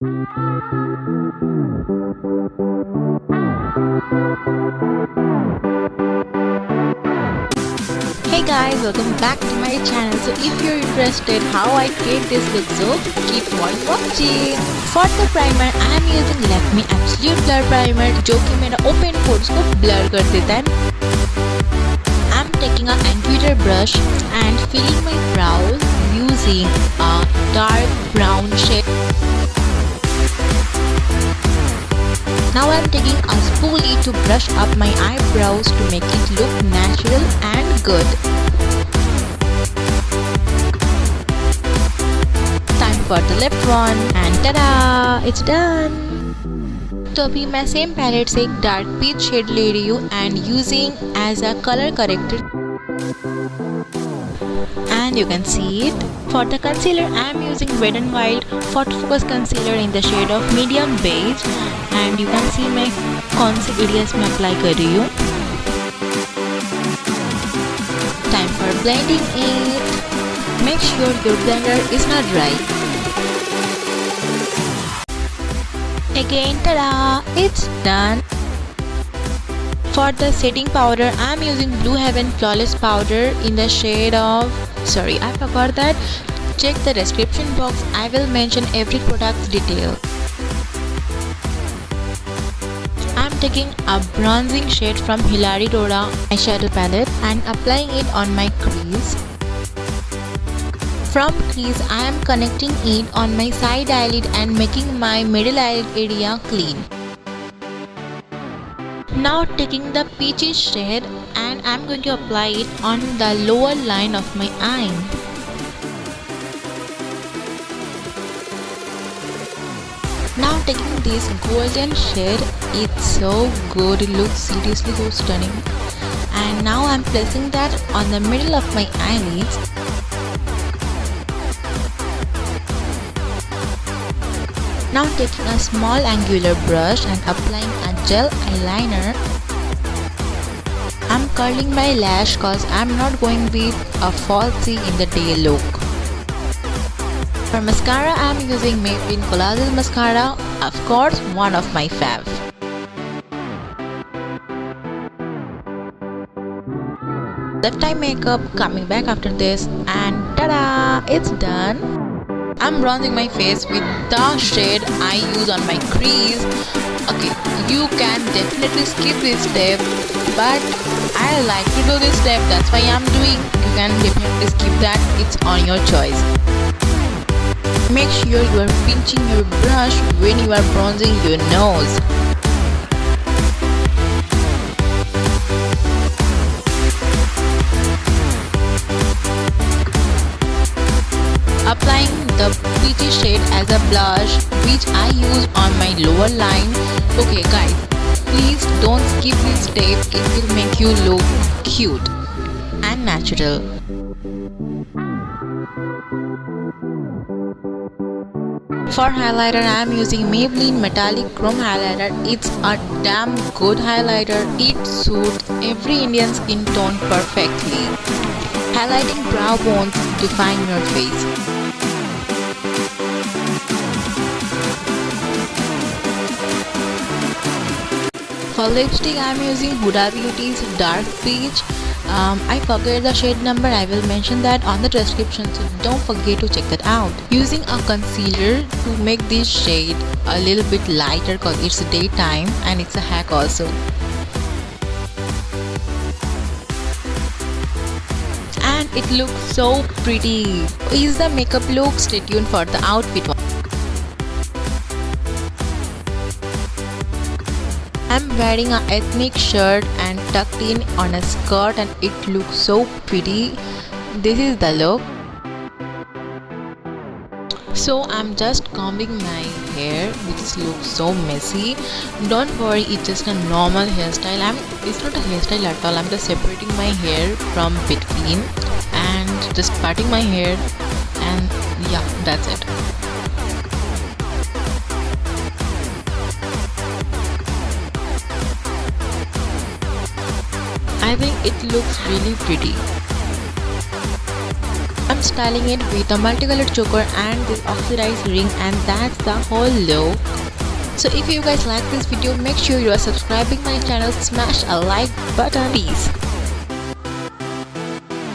Hey guys, welcome back to my channel. So if you're interested how I create this look, so keep on watching. For the primer I am using Lakme Absolute Blur Primer, जो कि मेरा open pores को blur कर देता है. I'm taking an angular brush and filling my brows using a dark brown shade. Now I'm taking a spoolie to brush up my eyebrows to make it look natural and good. Time for the lip one and tada! It's done! तो अभी मैं same palette से एक dark peach shade ले रही हूँ and using as a color corrector. And you can see it. For the concealer I am using Wet n Wild Photo Focus concealer in the shade of medium beige. And you can see मैं कौन से areas में apply कर रही हूँ. Time for blending it. Make sure your blender is not dry. Again, tada! It's done. For the setting powder, I am using Blue Heaven Flawless Powder in the shade of... Sorry, I forgot that. Check the description box. I will mention every product's detail. I am taking a bronzing shade from Hilary Dora eyeshadow palette and applying it on my crease. From crease, I am connecting it on my side eyelid and making my middle eyelid area clean. Now taking the peachy shade and I am going to apply it on the lower line of my eye. Now taking this golden shade, it's so good, it looks seriously so stunning. And now I am placing that on the middle of my eyelids. Now taking a small angular brush and applying a gel eyeliner. I'm curling my lash cause I'm not going with a falsy in the day look. For mascara I'm using Maybelline Collagen Mascara, of course one of my fav. Left eye makeup coming back after this and tada! It's done. I'm bronzing my face with the shade I use on my crease. Okay, you can definitely skip this step, but I like to do this step, that's why I'm doing. You can definitely skip that, it's on your choice. Make sure you are pinching your brush when you are bronzing your nose. Applying the peachy shade as a blush which I use on my lower line. Okay guys, please don't skip this step, it will make you look cute and natural. For highlighter I am using Maybelline Metallic Chrome Highlighter. It's a damn good highlighter, it suits every Indian skin tone perfectly. Highlighting brow bones, define your face. For lipstick I am using Huda Beauty's Dark Peach. I forget the shade number, I will mention that on the description, so don't forget to check that out. Using a concealer to make this shade a little bit lighter cause it's daytime and it's a hack also. And it looks so pretty. Is the makeup look? Stay tuned for the outfit. I'm wearing an ethnic shirt and tucked in on a skirt and it looks so pretty. This is the look. So I'm just combing my hair which looks so messy. Don't worry, it's just a normal hairstyle. It's not a hairstyle at all. I'm just separating my hair from between and just parting my hair, and yeah, that's it. I think it looks really pretty. I'm I'm styling it with a multicolored choker and this oxidized ring, and that's the whole look. So if you guys like this video, make sure you are subscribing my channel, smash a like button. Peace.